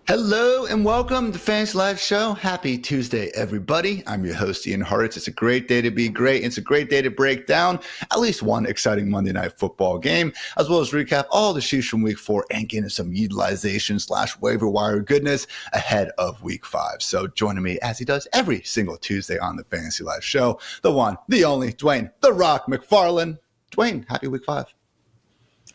Hello and welcome to Fantasy Life Show. Happy Tuesday, everybody. I'm your host, Ian Hartitz. It's a great day to be great. It's a great day to break down at least one exciting Monday Night Football game, as well as recap all the sheets from Week 4 and get into some utilization / waiver wire goodness ahead of Week 5. So joining me as he does every single Tuesday on the Fantasy Life Show, the one, the only, Dwain "The Rock" McFarland. Dwain, happy Week 5.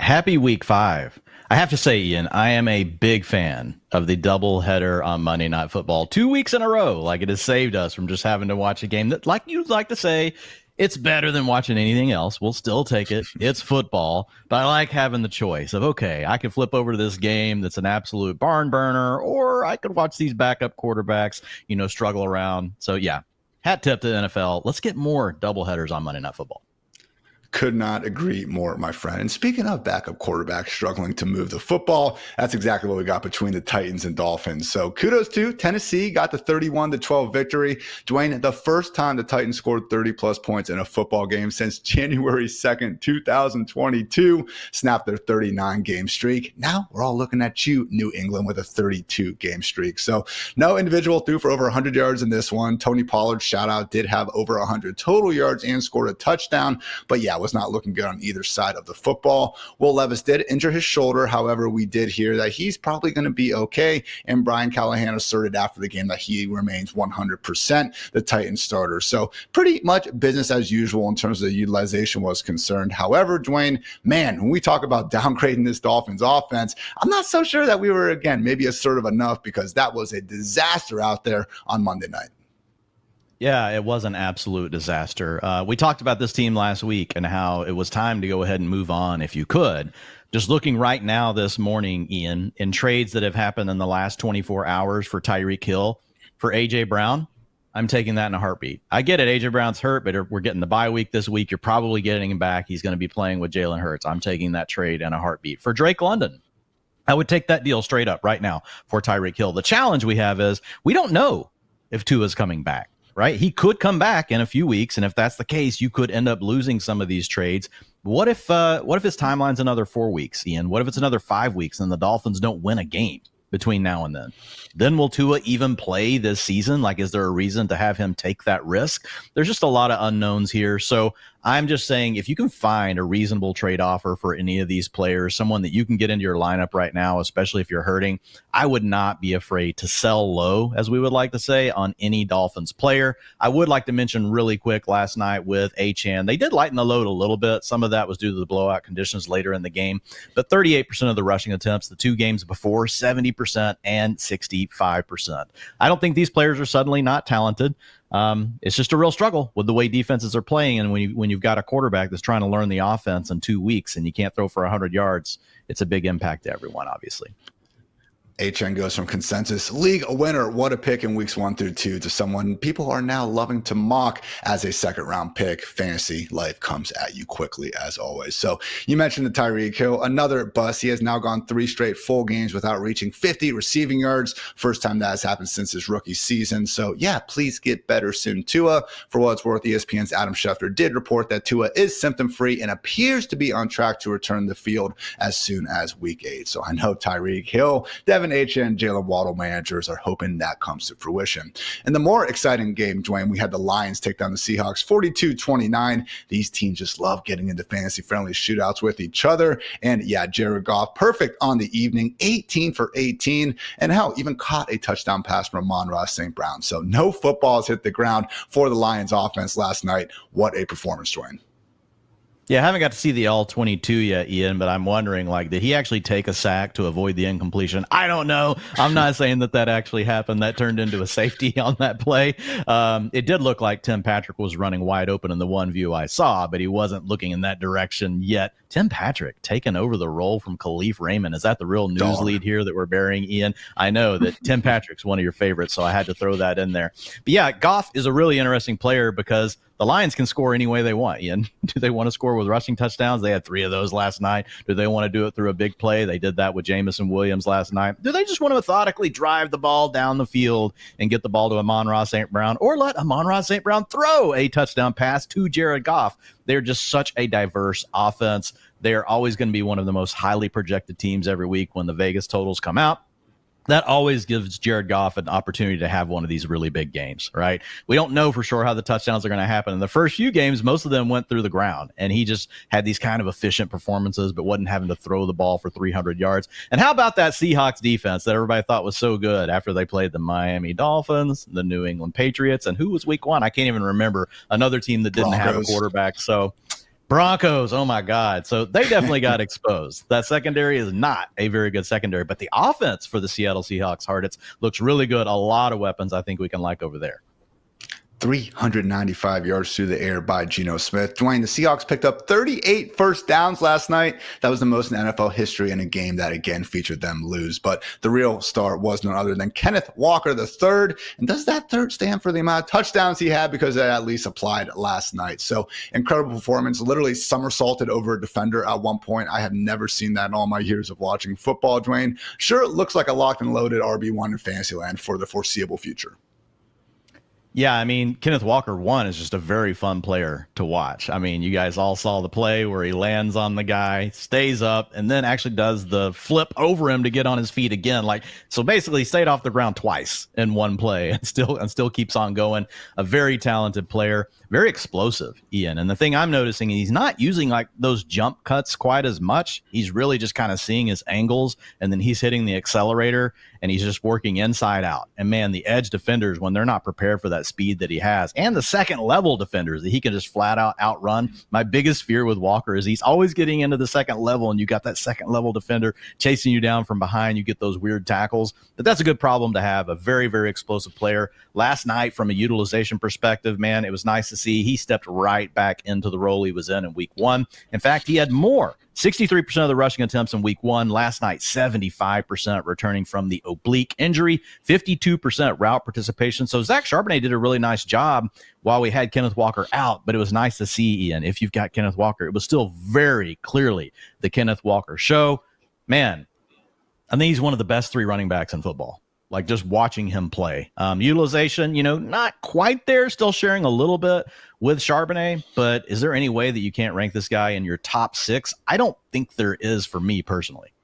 Happy Week 5. I have to say, Ian, I am a big fan of the doubleheader on Monday Night Football. 2 weeks in a row, like it has saved us from just having to watch a game that, like you'd like to say, it's better than watching anything else. We'll still take it. It's football. But I like having the choice of, okay, I could flip over to this game that's an absolute barn burner, or I could watch these backup quarterbacks, struggle around. So, yeah, hat tip to the NFL. Let's get more doubleheaders on Monday Night Football. Could not agree more, my friend. And speaking of backup quarterbacks struggling to move the football, that's exactly what we got between the Titans and Dolphins. So kudos to Tennessee, got the 31-12 victory. Dwain, the first time the Titans scored 30-plus points in a football game since January 2nd, 2022, snapped their 39-game streak. Now we're all looking at you, New England, with a 32-game streak. So no individual threw for over 100 yards in this one. Tony Pollard, shout out, did have over 100 total yards and scored a touchdown. But yeah, was not looking good on either side of the football. Will Levis did injure his shoulder. However, we did hear that he's probably going to be okay. And Brian Callahan asserted after the game that he remains 100% the Titans starter. So pretty much business as usual in terms of the utilization was concerned. However, Dwain, man, when we talk about downgrading this Dolphins offense, I'm not so sure that we were, again, maybe assertive enough, because that was a disaster out there on Monday night. Yeah, it was an absolute disaster. We talked about this team last week and how it was time to go ahead and move on if you could. Just looking right now this morning, Ian, in trades that have happened in the last 24 hours for Tyreek Hill, for A.J. Brown, I'm taking that in a heartbeat. I get it, A.J. Brown's hurt, but we're getting the bye week this week. You're probably getting him back. He's going to be playing with Jalen Hurts. I'm taking that trade in a heartbeat. For Drake London, I would take that deal straight up right now for Tyreek Hill. The challenge we have is we don't know if Tua's coming back. Right? He could come back in a few weeks. And if that's the case, you could end up losing some of these trades. What if his timeline's another 4 weeks, Ian? What if it's another 5 weeks and the Dolphins don't win a game between now and then? Then will Tua even play this season? Like, is there a reason to have him take that risk? There's just a lot of unknowns here. So I'm just saying, if you can find a reasonable trade offer for any of these players, someone that you can get into your lineup right now, especially if you're hurting, I would not be afraid to sell low, as we would like to say, on any Dolphins player. I would like to mention really quick last night with Achane, they did lighten the load a little bit. Some of that was due to the blowout conditions later in the game, but 38% of the rushing attempts, the 2 games before, 70% and 65%. I don't think these players are suddenly not talented. It's just a real struggle with the way defenses are playing. And when you've got a quarterback that's trying to learn the offense in 2 weeks and you can't throw for 100 yards, it's a big impact to everyone, obviously. HN goes from consensus league a winner, what a pick in weeks 1 through 2, to someone people are now loving to mock as a second round pick. Fantasy Life comes at you quickly as always. So you mentioned the Tyreek Hill, another bust. He has now gone 3 straight full games without reaching 50 receiving yards. First time that has happened since his rookie season. So yeah, please get better soon, Tua. For what it's worth, ESPN's Adam Schefter did report that Tua is symptom free and appears to be on track to return to the field as soon as week 8. So I know Tyreek Hill, Devin and Jalen Waddle managers are hoping that comes to fruition. In the more exciting game, Dwayne, we had the Lions take down the Seahawks 42-29. These teams just love getting into fantasy-friendly shootouts with each other. And yeah, Jared Goff, perfect on the evening, 18 for 18. And hell, even caught a touchdown pass from Amon-Ra St. Brown. So no footballs hit the ground for the Lions offense last night. What a performance, Dwayne. Yeah, I haven't got to see the all-22 yet, Ian, but I'm wondering, did he actually take a sack to avoid the incompletion? I don't know. I'm not saying that actually happened. That turned into a safety on that play. It did look like Tim Patrick was running wide open in the one view I saw, but he wasn't looking in that direction yet. Tim Patrick taking over the role from Khalif Raymond. Is that the real news lead here that we're burying, Ian? I know that Tim Patrick's one of your favorites, so I had to throw that in there. But yeah, Goff is a really interesting player because the Lions can score any way they want, Ian. Do they want to score with rushing touchdowns? They had 3 of those last night. Do they want to do it through a big play? They did that with Jamison Williams last night. Do they just want to methodically drive the ball down the field and get the ball to Amon-Ra St. Brown, or let Amon-Ra St. Brown throw a touchdown pass to Jared Goff? They're just such a diverse offense. They're always going to be one of the most highly projected teams every week when the Vegas totals come out. that always gives Jared Goff an opportunity to have one of these really big games, right? We don't know for sure how the touchdowns are going to happen. In the first few games, most of them went through the ground, and he just had these kind of efficient performances, but wasn't having to throw the ball for 300 yards. And how about that Seahawks defense that everybody thought was so good after they played the Miami Dolphins, the New England Patriots, and who was week one? I can't even remember. Another team that didn't have a quarterback. So Broncos, oh my God. So they definitely got exposed. That secondary is not a very good secondary, but the offense for the Seattle Seahawks, Hartitz, looks really good. A lot of weapons I think we can like over there. 395 yards through the air by Geno Smith. Dwain, the Seahawks picked up 38 first downs last night. That was the most in NFL history in a game that, again, featured them lose. But the real star was none other than Kenneth Walker III. And does that third stand for the amount of touchdowns he had? Because it at least applied last night. So incredible performance, literally somersaulted over a defender at one point. I have never seen that in all my years of watching football, Dwain. Sure, it looks like a locked and loaded RB1 in Fantasyland for the foreseeable future. Yeah, I mean, Kenneth Walker, one, is just a very fun player to watch. I mean, you guys all saw the play where he lands on the guy, stays up, and then actually does the flip over him to get on his feet again. Like, so basically he stayed off the ground twice in one play and still keeps on going. A very talented player, very explosive, Ian. And the thing I'm noticing, he's not using like those jump cuts quite as much. He's really just kind of seeing his angles, and then he's hitting the accelerator, and he's just working inside out. And man, the edge defenders, when they're not prepared for that speed that he has, and the second level defenders that he can just flat out outrun. My biggest fear with Walker is he's always getting into the second level, and you got that second level defender chasing you down from behind. You get those weird tackles, but that's a good problem to have. A very, very explosive player. Last night, from a utilization perspective, man, it was nice to see he stepped right back into the role he was in week one. In fact, he had more. 63% of the rushing attempts in week one. Last night, 75% returning from the oblique injury, 52% route participation. So Zach Charbonnet did a really nice job while we had Kenneth Walker out, but it was nice to see, Ian, if you've got Kenneth Walker, it was still very clearly the Kenneth Walker show. Man, I think he's one of the best three running backs in football. Like just watching him play. Utilization, not quite there, still sharing a little bit with Charbonnet, but is there any way that you can't rank this guy in your top six? I don't think there is for me personally.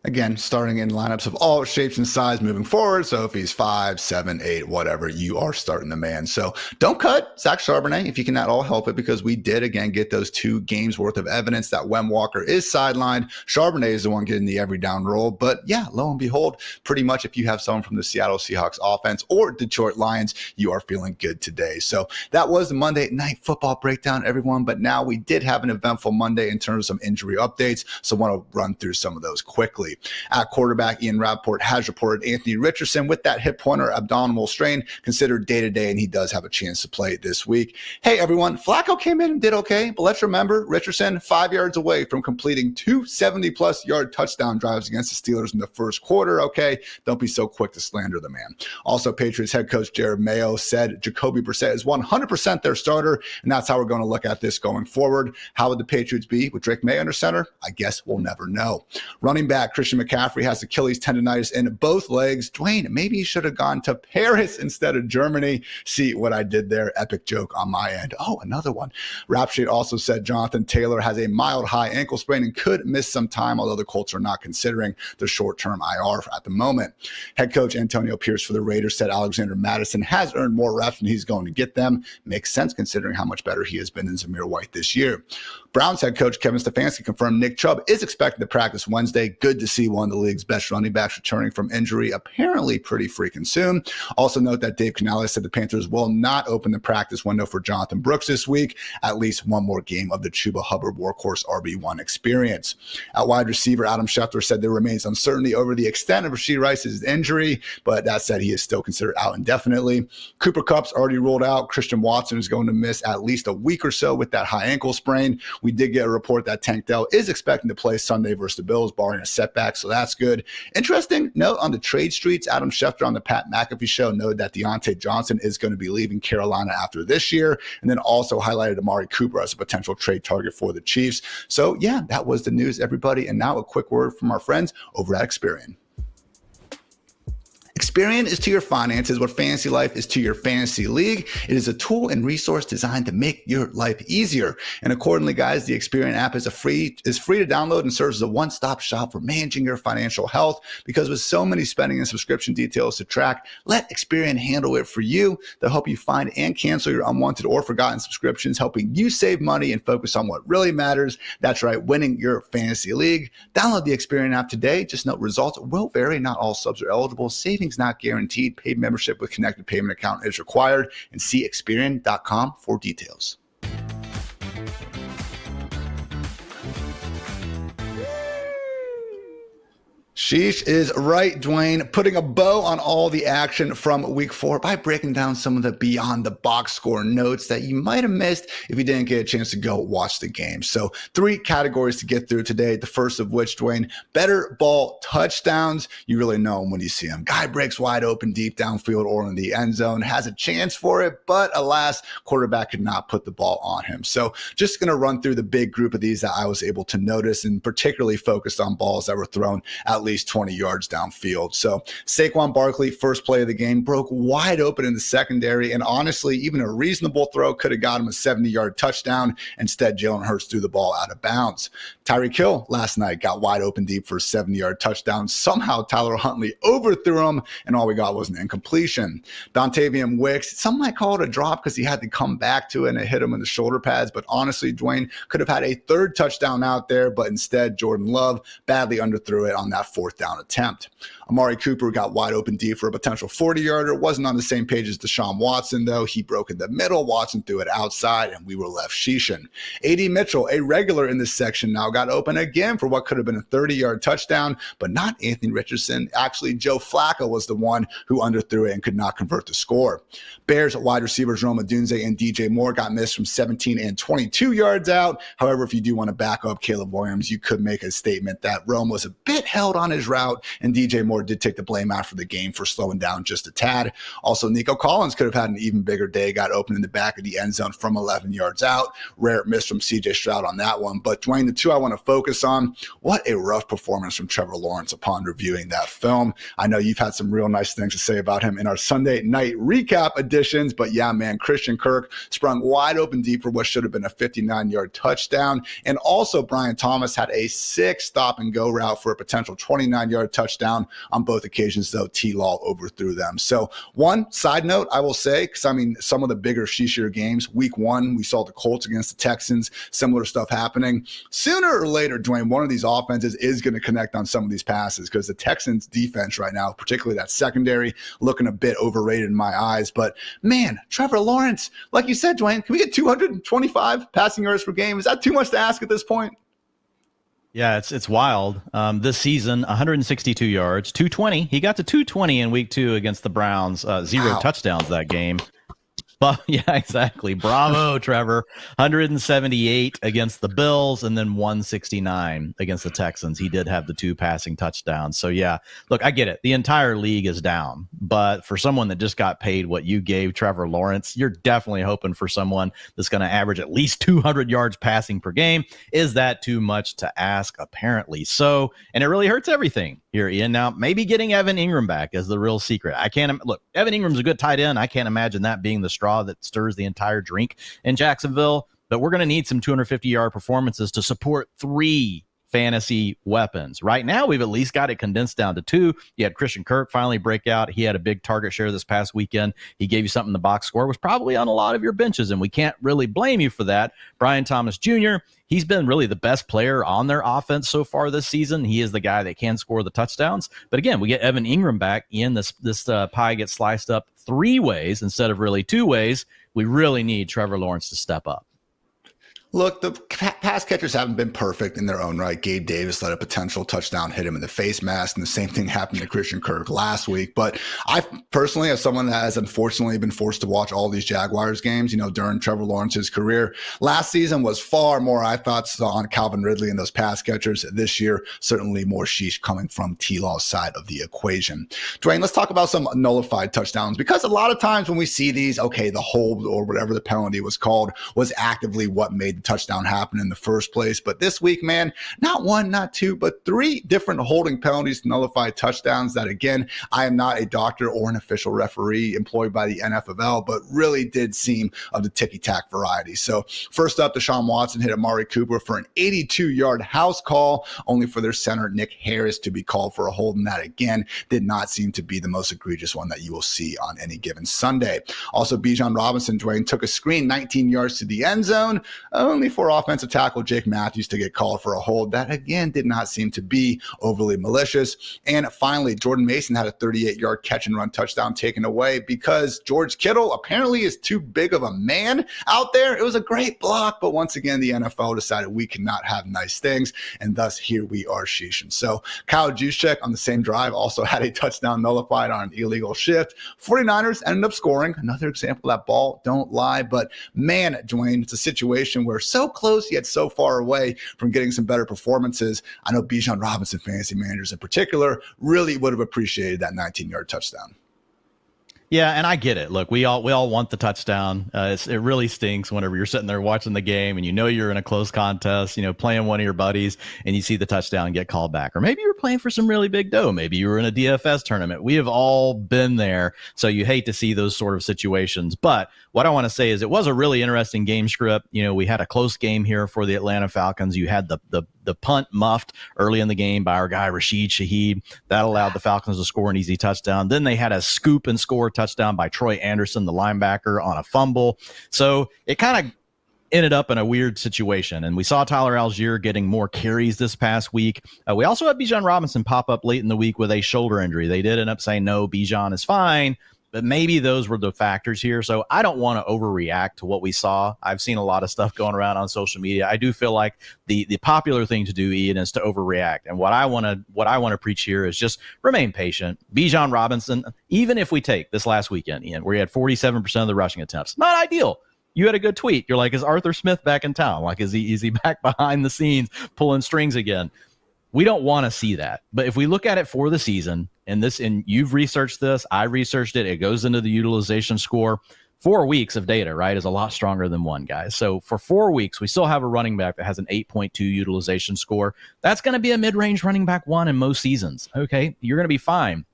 Again, starting in lineups of all shapes and size moving forward. So if he's 5, 7, 8, whatever, you are starting the man. So don't cut Zach Charbonnet if you can at all help it, because we did, again, get those 2 games worth of evidence that when Walker is sidelined, Charbonnet is the one getting the every down role. But yeah, lo and behold, pretty much if you have someone from the Seattle Seahawks offense or Detroit Lions, you are feeling good today. So that was the Monday Night Football breakdown, everyone. But now we did have an eventful Monday in terms of some injury updates. So I want to run through some of those quickly. At quarterback, Ian Rappaport has reported Anthony Richardson with that hip pointer abdominal strain considered day-to-day, and he does have a chance to play this week. Hey, everyone, Flacco came in and did okay, but let's remember, Richardson 5 yards away from completing 2 70-plus yard touchdown drives against the Steelers in the first quarter, okay? Don't be so quick to slander the man. Also, Patriots head coach Jared Mayo said Jacoby Brissett is 100% their starter, and that's how we're going to look at this going forward. How would the Patriots be with Drake May under center? I guess we'll never know. Running back, Christian McCaffrey has Achilles tendonitis in both legs. Dwain, maybe he should have gone to Paris instead of Germany. See what I did there? Epic joke on my end. Oh, another one. Rap Sheet also said Jonathan Taylor has a mild high ankle sprain and could miss some time, although the Colts are not considering the short-term IR at the moment. Head coach Antonio Pierce for the Raiders said Alexander Mattison has earned more reps than he's going to get them. Makes sense considering how much better he has been than Zamir White this year. Browns head coach Kevin Stefanski confirmed Nick Chubb is expected to practice Wednesday. Good to see one of the league's best running backs returning from injury, apparently pretty freaking soon. Also note that Dave Canales said the Panthers will not open the practice window for Jonathan Brooks this week. At least one more game of the Chuba Hubbard workhorse RB1 experience. At wide receiver, Adam Schefter said there remains uncertainty over the extent of Rashee Rice's injury, but that said, he is still considered out indefinitely. Cooper Kupp's already ruled out. Christian Watson is going to miss at least a week or so with that high ankle sprain. We did get a report that Tank Dell is expecting to play Sunday versus the Bills, barring a setback, so that's good. Interesting note on the trade streets, Adam Schefter on the Pat McAfee show noted that Deontay Johnson is going to be leaving Carolina after this year, and then also highlighted Amari Cooper as a potential trade target for the Chiefs. So yeah, that was the news, everybody. And now a quick word from our friends over at Experian. Experian is to your finances what FantasyLife is to your fantasy league. It is a tool and resource designed to make your life easier. And accordingly, guys, the Experian app is free to download and serves as a one-stop shop for managing your financial health, because with so many spending and subscription details to track, let Experian handle it for you. They'll help you find and cancel your unwanted or forgotten subscriptions, helping you save money and focus on what really matters. That's right, winning your fantasy league. Download the Experian app today. Just note results will vary. Not all subs are eligible. Savings not guaranteed. Paid membership with connected payment account is required. And see Experian.com for details. Sheesh is right, Dwain, putting a bow on all the action from week 4 by breaking down some of the beyond the box score notes that you might have missed if you didn't get a chance to go watch the game. So 3 categories to get through today. The first of which, Dwain, better ball touchdowns. You really know them when you see them. Guy breaks wide open deep downfield or in the end zone, has a chance for it, but alas, quarterback could not put the ball on him. So just going to run through the big group of these that I was able to notice, and particularly focused on balls that were thrown at least 20 yards downfield. So Saquon Barkley, first play of the game, broke wide open in the secondary, and honestly, even a reasonable throw could have got him a 70-yard touchdown. Instead, Jalen Hurts threw the ball out of bounds. Tyreek Hill last night got wide open deep for a 70-yard touchdown. Somehow Tyler Huntley overthrew him, and all we got was an incompletion. Dontayvion Wicks, some might call it a drop because he had to come back to it and it hit him in the shoulder pads, but honestly, Dwain could have had a 3rd touchdown out there, but instead Jordan Love badly underthrew it on that 4th down attempt. Amari Cooper got wide open deep for a potential 40-yarder. Wasn't on the same page as Deshaun Watson, though. He broke in the middle. Watson threw it outside, and we were left sheeshing. A.D. Mitchell, a regular in this section, now got open again for what could have been a 30-yard touchdown, but not Anthony Richardson. Actually, Joe Flacco was the one who underthrew it and could not convert the score. Bears wide receivers Rome Odunze and DJ Moore got missed from 17 and 22 yards out. However, if you do want to back up Caleb Williams, you could make a statement that Rome was a bit held on his route, and DJ Moore did take the blame after the game for slowing down just a tad. Also, Nico Collins could have had an even bigger day, got open in the back of the end zone from 11 yards out. Rare miss from CJ Stroud on that one. But Dwain, the two I want to focus on, what a rough performance from Trevor Lawrence upon reviewing that film. I know you've had some real nice things to say about him in our Sunday night recap editions, but yeah, man, Christian Kirk sprung wide open deep for what should have been a 59-yard touchdown. And also Brian Thomas had a 6 stop and go route for a potential 29-yard touchdown. On both occasions, though, T-Law overthrew them. So one side note, I will say, because I mean, some of the bigger sheeshier games, week 1, we saw the Colts against the Texans, similar stuff happening. Sooner or later, Dwain, one of these offenses is going to connect on some of these passes, because the Texans defense right now, particularly that secondary, looking a bit overrated in my eyes. But man, Trevor Lawrence, like you said, Dwain, can we get 225 passing yards per game? Is that too much to ask at this point? Yeah, it's wild. This season, 162 yards, 220. He got to 220 in week 2 against the Browns. 0 touchdowns that game. But yeah, exactly. Bravo, Trevor. 178 against the Bills and then 169 against the Texans. He did have the 2 passing touchdowns. So yeah, look, I get it. The entire league is down. But for someone that just got paid what you gave Trevor Lawrence, you're definitely hoping for someone that's going to average at least 200 yards passing per game. Is that too much to ask? Apparently so. And it really hurts everything here, Ian. Now, maybe getting Evan Ingram back is the real secret. Look, Evan Ingram's a good tight end. I can't imagine that being the straw that stirs the entire drink in Jacksonville, but we're going to need some 250-yard performances to support 3 fantasy weapons. Right now, we've at least got it condensed down to 2. You had Christian Kirk finally break out. He had a big target share this past weekend. He gave you something. The box score was probably on a lot of your benches, and we can't really blame you for that. Brian Thomas Jr., he's been really the best player on their offense so far this season. He is the guy that can score the touchdowns. But again, we get Evan Ingram back in. This pie gets sliced up 3 ways instead of really 2 ways. We really need Trevor Lawrence to step up. Look, the pass catchers haven't been perfect in their own right. Gabe Davis let a potential touchdown hit him in the face mask, and the same thing happened to Christian Kirk last week. But I personally, as someone that has unfortunately been forced to watch all these Jaguars games, during Trevor Lawrence's career, last season was far more, I thought, on Calvin Ridley and those pass catchers. This year, certainly more sheesh coming from T-Law's side of the equation. Dwain, let's talk about some nullified touchdowns, because a lot of times when we see these, okay, the hold or whatever the penalty was called was actively what made the touchdown happen in the first place. But this week, man, not one, not two, but three different holding penalties to nullify touchdowns that, again, I am not a doctor or an official referee employed by the NFL, but really did seem of the ticky-tack variety. So first up, Deshaun Watson hit Amari Cooper for an 82-yard house call, only for their center, Nick Harris, to be called for a hold. And that, again, did not seem to be the most egregious one that you will see on any given Sunday. Also, Bijan Robinson, Dwayne, took a screen 19 yards to the end zone, only for offensive tackle Jake Matthews to get called for a hold. That, again, did not seem to be overly malicious. And finally, Jordan Mason had a 38-yard catch and run touchdown taken away because George Kittle apparently is too big of a man out there. It was a great block, but once again, the NFL decided we cannot have nice things, and thus here we are, sheesh. And so Kyle Juszczyk on the same drive also had a touchdown nullified on an illegal shift. 49ers ended up scoring. Another example of that ball don't lie, but man, Dwayne, it's a situation where so close yet so far away from getting some better performances. I know Bijan Robinson fantasy managers in particular really would have appreciated that 19-yard touchdown. Yeah, and I get it. Look, we all want the touchdown. It really stinks whenever you're sitting there watching the game and you know you're in a close contest, playing one of your buddies, and you see the touchdown get called back. Or maybe you're playing for some really big dough. Maybe you were in a DFS tournament. We have all been there, so you hate to see those sort of situations. But what I want to say is it was a really interesting game script. We had a close game here for the Atlanta Falcons. You had the punt muffed early in the game by our guy Rashid Shaheed. That allowed the Falcons to score an easy touchdown. Then they had a scoop and score touchdown by Troy Anderson, the linebacker, on a fumble. So it kind of ended up in a weird situation. And we saw Tyler Algier getting more carries this past week. We also had Bijan Robinson pop up late in the week with a shoulder injury. They did end up saying, no, Bijan is fine. But maybe those were the factors here. So I don't want to overreact to what we saw. I've seen a lot of stuff going around on social media. I do feel like the popular thing to do, Ian, is to overreact. And what I want to preach here is just remain patient. Bijan Robinson, even if we take this last weekend, Ian, where he had 47% of the rushing attempts, not ideal. You had a good tweet. You're like, is Arthur Smith back in town? Like, is he back behind the scenes pulling strings again? We don't want to see that. But if we look at it for the season, and you've researched this, I researched it, it goes into the utilization score. 4 weeks of data, right, is a lot stronger than one, guys. So for 4 weeks, we still have a running back that has an 8.2 utilization score. That's going to be a mid-range running back one in most seasons. Okay, you're going to be fine.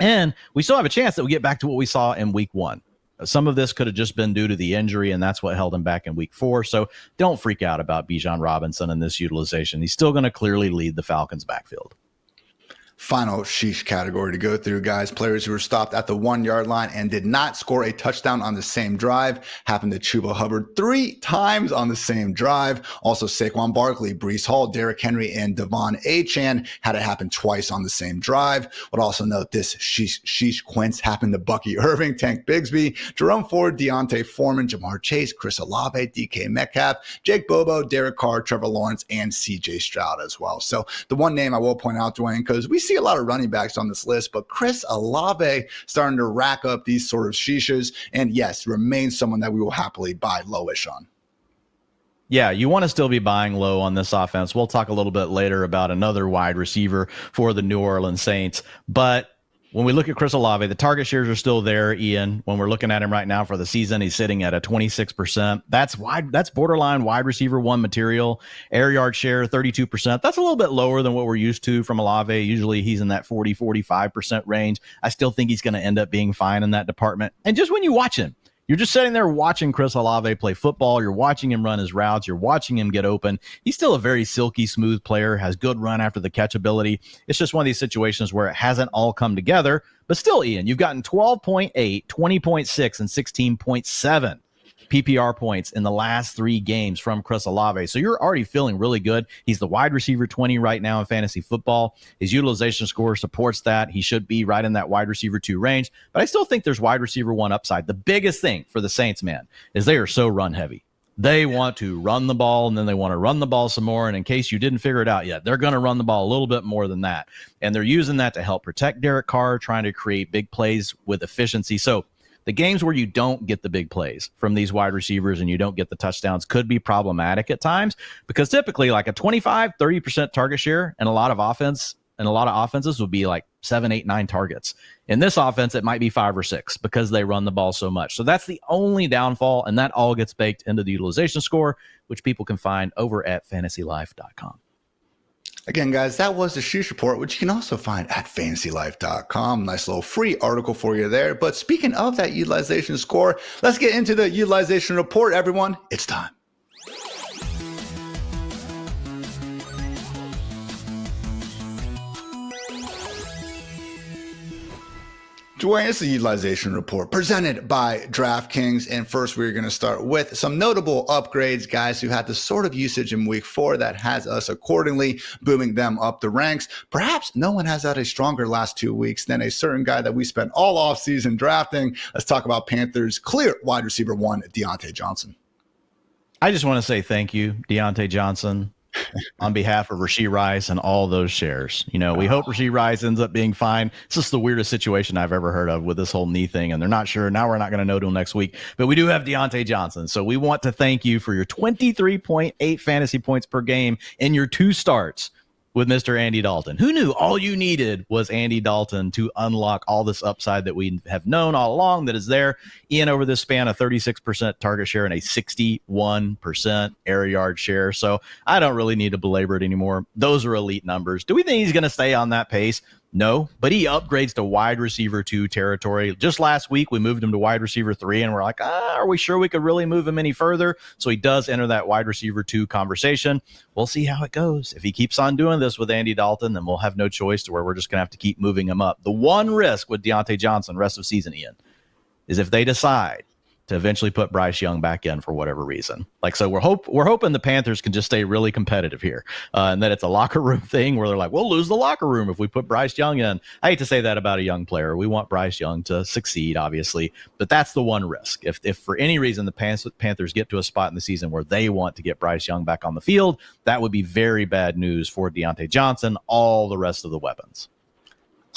And we still have a chance that we get back to what we saw in week one. Some of this could have just been due to the injury, and that's what held him back in week 4. So don't freak out about Bijan Robinson and this utilization. He's still going to clearly lead the Falcons' backfield. Final sheesh category to go through, guys. Players who were stopped at the 1-yard line and did not score a touchdown on the same drive. Happened to Chuba Hubbard 3 times on the same drive. Also, Saquon Barkley, Breece Hall, Derrick Henry, and Devon Achane had it happen twice on the same drive. Would also note this sheesh Quince happened to Bucky Irving, Tank Bigsby, Jerome Ford, Deontay Foreman, Jamar Chase, Chris Olave, DK Metcalf, Jake Bobo, Derek Carr, Trevor Lawrence, and CJ Stroud as well. So the one name I will point out, Dwayne, because we see a lot of running backs on this list, but Chris Olave starting to rack up these sort of sheeshes, and yes, remains someone that we will happily buy lowish on. Yeah, you want to still be buying low on this offense. We'll talk a little bit later about another wide receiver for the New Orleans Saints, but when we look at Chris Olave, the target shares are still there, Ian. When we're looking at him right now for the season, he's sitting at a 26%. That's borderline wide receiver one material. Air yard share, 32%. That's a little bit lower than what we're used to from Olave. Usually he's in that 40-45% range. I still think he's going to end up being fine in that department. And just when you watch him, you're just sitting there watching Chris Olave play football. You're watching him run his routes. You're watching him get open. He's still a very silky, smooth player, has good run after the catch ability. It's just one of these situations where it hasn't all come together. But still, Ian, you've gotten 12.8, 20.6, and 16.7 PPR points in the last 3 games from Chris Olave. So you're already feeling really good. He's the wide receiver 20 right now in fantasy football. His utilization score supports that. He should be right in that wide receiver 2 range. But I still think there's wide receiver 1 upside. The biggest thing for the Saints, man, is they are so run heavy. They want to run the ball, and then they want to run the ball some more. And in case you didn't figure it out yet, they're going to run the ball a little bit more than that. And they're using that to help protect Derek Carr, trying to create big plays with efficiency. So the games where you don't get the big plays from these wide receivers and you don't get the touchdowns could be problematic at times, because typically like a 25-30% target share and a lot of offense in a lot of offenses would be like 7, 8, 9 targets. In this offense, it might be 5 or 6 because they run the ball so much. So that's the only downfall, and that all gets baked into the utilization score, which people can find over at FantasyLife.com. Again, guys, that was the Sheesh Report, which you can also find at FantasyLife.com. Nice little free article for you there. But speaking of that utilization score, let's get into the utilization report, everyone. It's time. Dwayne, it's the utilization report presented by DraftKings. And first, we're going to start with some notable upgrades, guys who had the sort of usage in week 4 that has us accordingly booming them up the ranks. Perhaps no one has had a stronger last 2 weeks than a certain guy that we spent all offseason drafting. Let's talk about Panthers' clear wide receiver 1, Diontae Johnson. I just want to say thank you, Diontae Johnson, on behalf of Rashee Rice and all those shares. You know, we hope Rashee Rice ends up being fine. It's just the weirdest situation I've ever heard of with this whole knee thing, and they're not sure. Now we're not going to know till next week, but we do have Diontae Johnson. So we want to thank you for your 23.8 fantasy points per game in your 2 starts with Mr. Andy Dalton. Who knew all you needed was Andy Dalton to unlock all this upside that we have known all along that is there? Ian, over this span, a 36% target share and a 61% air yard share. So I don't really need to belabor it anymore. Those are elite numbers. Do we think he's going to stay on that pace? No, but he upgrades to wide receiver 2 territory. Just last week, we moved him to wide receiver 3, and we're like, are we sure we could really move him any further? So he does enter that wide receiver 2 conversation. We'll see how it goes. If he keeps on doing this with Andy Dalton, then we'll have no choice to where we're just going to have to keep moving him up. The one risk with Diontae Johnson rest of season, Ian, is if they decide to eventually put Bryce Young back in for whatever reason. Like, so we're hoping the Panthers can just stay really competitive here, and that it's a locker room thing where they're like, we'll lose the locker room if we put Bryce Young in. I hate to say that about a young player. We want Bryce Young to succeed, obviously, but that's the one risk. If for any reason the Panthers get to a spot in the season where they want to get Bryce Young back on the field, that would be very bad news for Diontae Johnson, all the rest of the weapons.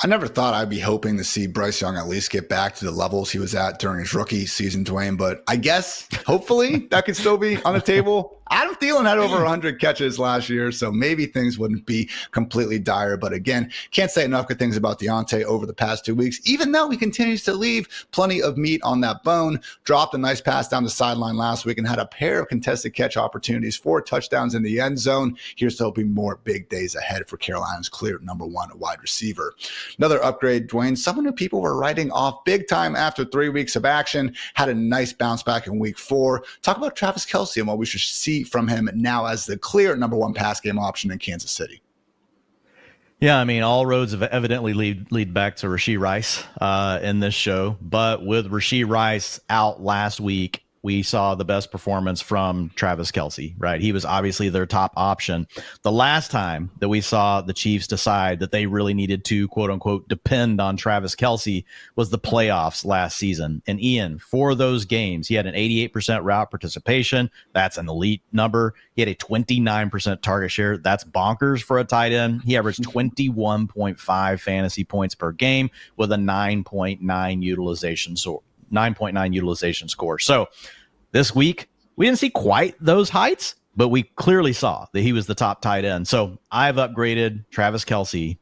I never thought I'd be hoping to see Bryce Young at least get back to the levels he was at during his rookie season, Dwayne, but I guess hopefully that could still be on the table. Adam Thielen had over 100 catches last year, so maybe things wouldn't be completely dire. But again, can't say enough good things about Diontae over the past 2 weeks, even though he continues to leave plenty of meat on that bone. Dropped a nice pass down the sideline last week and had a pair of contested catch opportunities, 4 touchdowns in the end zone. Here's hoping more big days ahead for Carolina's clear number 1 wide receiver. Another upgrade, Dwayne, someone who people were writing off big time after 3 weeks of action, had a nice bounce back in week 4. Talk about Travis Kelce and what we should see from him now as the clear number 1 pass game option in Kansas City. Yeah, I mean, all roads have evidently lead back to Rashee Rice in this show. But with Rashee Rice out last week, we saw the best performance from Travis Kelce, right? He was obviously their top option. The last time that we saw the Chiefs decide that they really needed to, quote unquote, depend on Travis Kelce was the playoffs last season. And Ian, for those games, he had an 88% route participation. That's an elite number. He had a 29% target share. That's bonkers for a tight end. He averaged 21.5 fantasy points per game with a 9.9 utilization score. So this week, we didn't see quite those heights, but we clearly saw that he was the top tight end. So I've upgraded Travis Kelce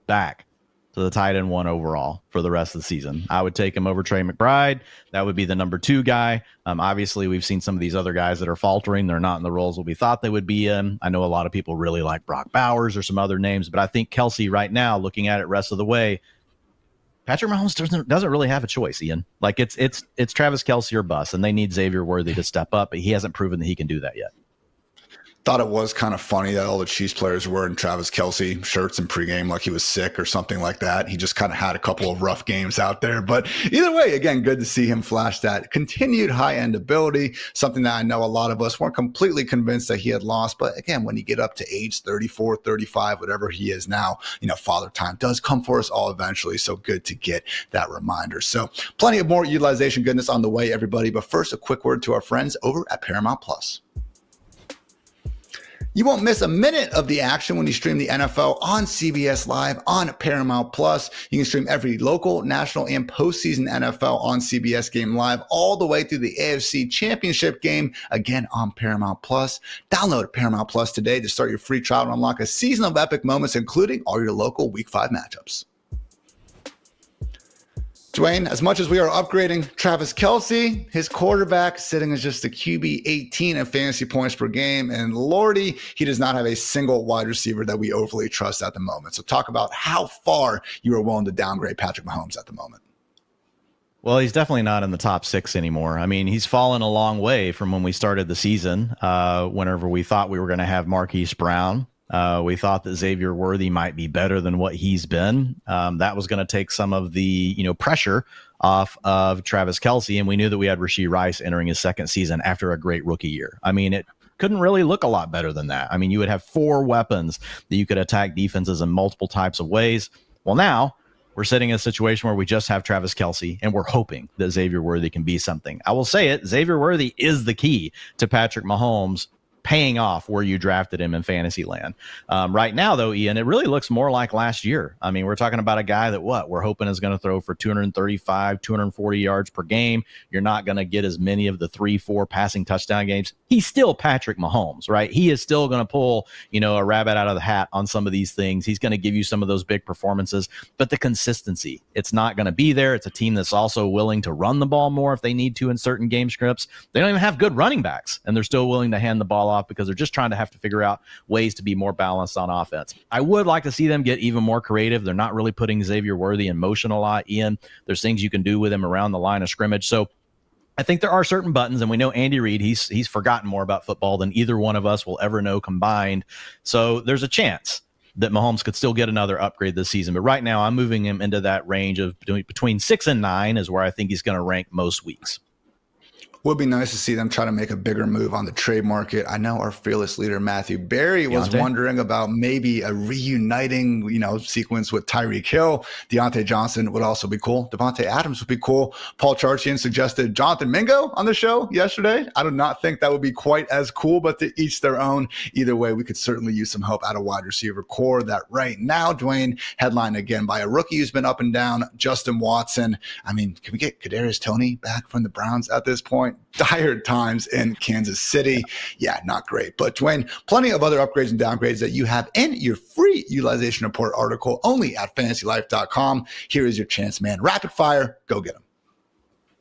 back to the tight end 1 overall for the rest of the season. I would take him over Trey McBride. That would be the number 2 guy. Obviously, we've seen some of these other guys that are faltering. They're not in the roles that we thought they would be in. I know a lot of people really like Brock Bowers or some other names, but I think Kelce right now, looking at it rest of the way, Patrick Mahomes doesn't really have a choice, Ian. Like it's Travis Kelce or bust, and they need Xavier Worthy to step up, but he hasn't proven that he can do that yet. Thought it was kind of funny that all the Chiefs players were in Travis Kelce shirts in pregame like he was sick or something like that. He just kind of had a couple of rough games out there. But either way, again, good to see him flash that continued high-end ability, something that I know a lot of us weren't completely convinced that he had lost. But again, when you get up to age 34, 35, whatever he is now, father time does come for us all eventually. So good to get that reminder. So plenty of more utilization goodness on the way, everybody. But first, a quick word to our friends over at Paramount Plus. You won't miss a minute of the action when you stream the NFL on CBS Live on Paramount Plus. You can stream every local, national, and postseason NFL on CBS Game Live all the way through the AFC Championship game, again on Paramount Plus. Download Paramount Plus today to start your free trial and unlock a season of epic moments, including all your local Week 5 matchups. Dwayne, as much as we are upgrading Travis Kelce, his quarterback sitting as just a QB 18 in fantasy points per game. And Lordy, he does not have a single wide receiver that we overly trust at the moment. So talk about how far you are willing to downgrade Patrick Mahomes at the moment. Well, he's definitely not in the top 6 anymore. I mean, he's fallen a long way from when we started the season, whenever we thought we were going to have Marquise Brown. We thought that Xavier Worthy might be better than what he's been. That was going to take some of the, pressure off of Travis Kelce. And we knew that we had Rashee Rice entering his second season after a great rookie year. I mean, it couldn't really look a lot better than that. I mean, you would have 4 weapons that you could attack defenses in multiple types of ways. Well, now we're sitting in a situation where we just have Travis Kelce, and we're hoping that Xavier Worthy can be something. I will say it, Xavier Worthy is the key to Patrick Mahomes paying off where you drafted him in fantasy land. Right now, though, Ian, it really looks more like last year. I mean, we're talking about a guy that we're hoping is going to throw for 235, 240 yards per game. You're not going to get as many of the 3-4 passing touchdown games. He's still Patrick Mahomes, right? He is still going to pull, a rabbit out of the hat on some of these things. He's going to give you some of those big performances, but the consistency, it's not going to be there. It's a team that's also willing to run the ball more if they need to in certain game scripts. They don't even have good running backs, and they're still willing to hand the ball off because they're just trying to have to figure out ways to be more balanced on offense. I would like to see them get even more creative. They're not really putting Xavier Worthy in motion a lot, Ian. There's things you can do with him around the line of scrimmage. So I think there are certain buttons, and we know Andy Reid, he's forgotten more about football than either one of us will ever know combined. So there's a chance that Mahomes could still get another upgrade this season. But right now I'm moving him into that range of between 6 and 9 is where I think he's going to rank most weeks. Would be nice to see them try to make a bigger move on the trade market. I know our fearless leader, Matthew Berry, was wondering about maybe a reuniting, sequence with Tyreek Hill. Deontay Johnson would also be cool. Devontae Adams would be cool. Paul Charchian suggested Jonathan Mingo on the show yesterday. I do not think that would be quite as cool, but to each their own. Either way, we could certainly use some help out of wide receiver core that right now, Dwayne, headlined again by a rookie who's been up and down, Justin Watson. I mean, can we get Kadarius Toney back from the Browns at this point? Dire times in Kansas City. Yeah, not great. But Dwayne, plenty of other upgrades and downgrades that you have in your free utilization report article only at FantasyLife.com. Here is your chance, man. Rapid fire. Go get them.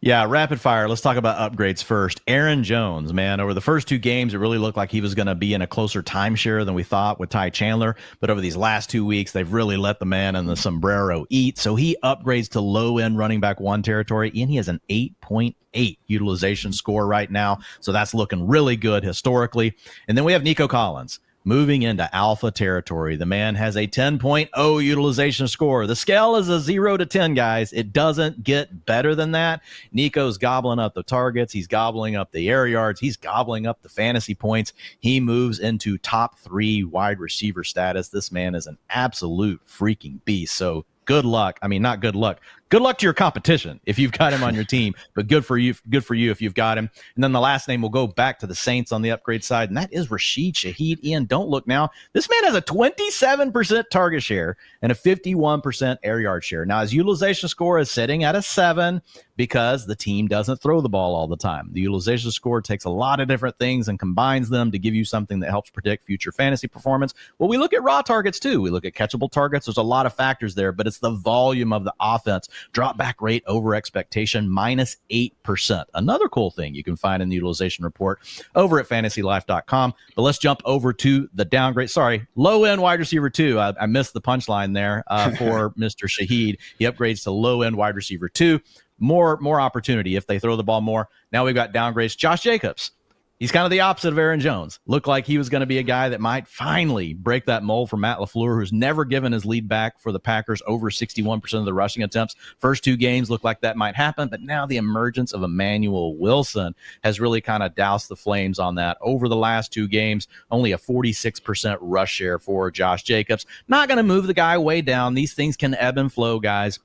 Yeah, rapid fire. Let's talk about upgrades first. Aaron Jones, man, over the first 2 games, it really looked like he was going to be in a closer timeshare than we thought with Ty Chandler. But over these last 2 weeks, they've really let the man in the sombrero eat. So he upgrades to low-end running back 1 territory, and he has an 8.8 utilization score right now. So that's looking really good historically. And then we have Nico Collins moving into alpha territory. The man has a 10.0 utilization score. The scale is a 0 to 10, guys. It doesn't get better than that. Nico's gobbling up the targets. He's gobbling up the air yards. He's gobbling up the fantasy points. He moves into top 3 wide receiver status. This man is an absolute freaking beast. So good luck. I mean, not good luck. Good luck to your competition if you've got him on your team, but good for you if you've got him. And then the last name will go back to the Saints on the upgrade side, and that is Rashid Shaheed. Ian, don't look now. This man has a 27% target share and a 51% air yard share. Now, his utilization score is sitting at a 7 because the team doesn't throw the ball all the time. The utilization score takes a lot of different things and combines them to give you something that helps predict future fantasy performance. Well, we look at raw targets too. We look at catchable targets. There's a lot of factors there, but it's the volume of the offense. Drop back rate over expectation, -8%. Another cool thing you can find in the utilization report over at FantasyLife.com. But let's jump over to the downgrade. Sorry, low-end wide receiver 2. I missed the punchline there for Mr. Shaheed. He upgrades to low-end wide receiver 2. More opportunity if they throw the ball more. Now we've got downgrades. Josh Jacobs. He's kind of the opposite of Aaron Jones. Looked like he was going to be a guy that might finally break that mold for Matt LaFleur, who's never given his lead back for the Packers over 61% of the rushing attempts. First 2 games looked like that might happen, but now the emergence of Emmanuel Wilson has really kind of doused the flames on that. Over the last 2 games, only a 46% rush share for Josh Jacobs. Not going to move the guy way down. These things can ebb and flow, guys.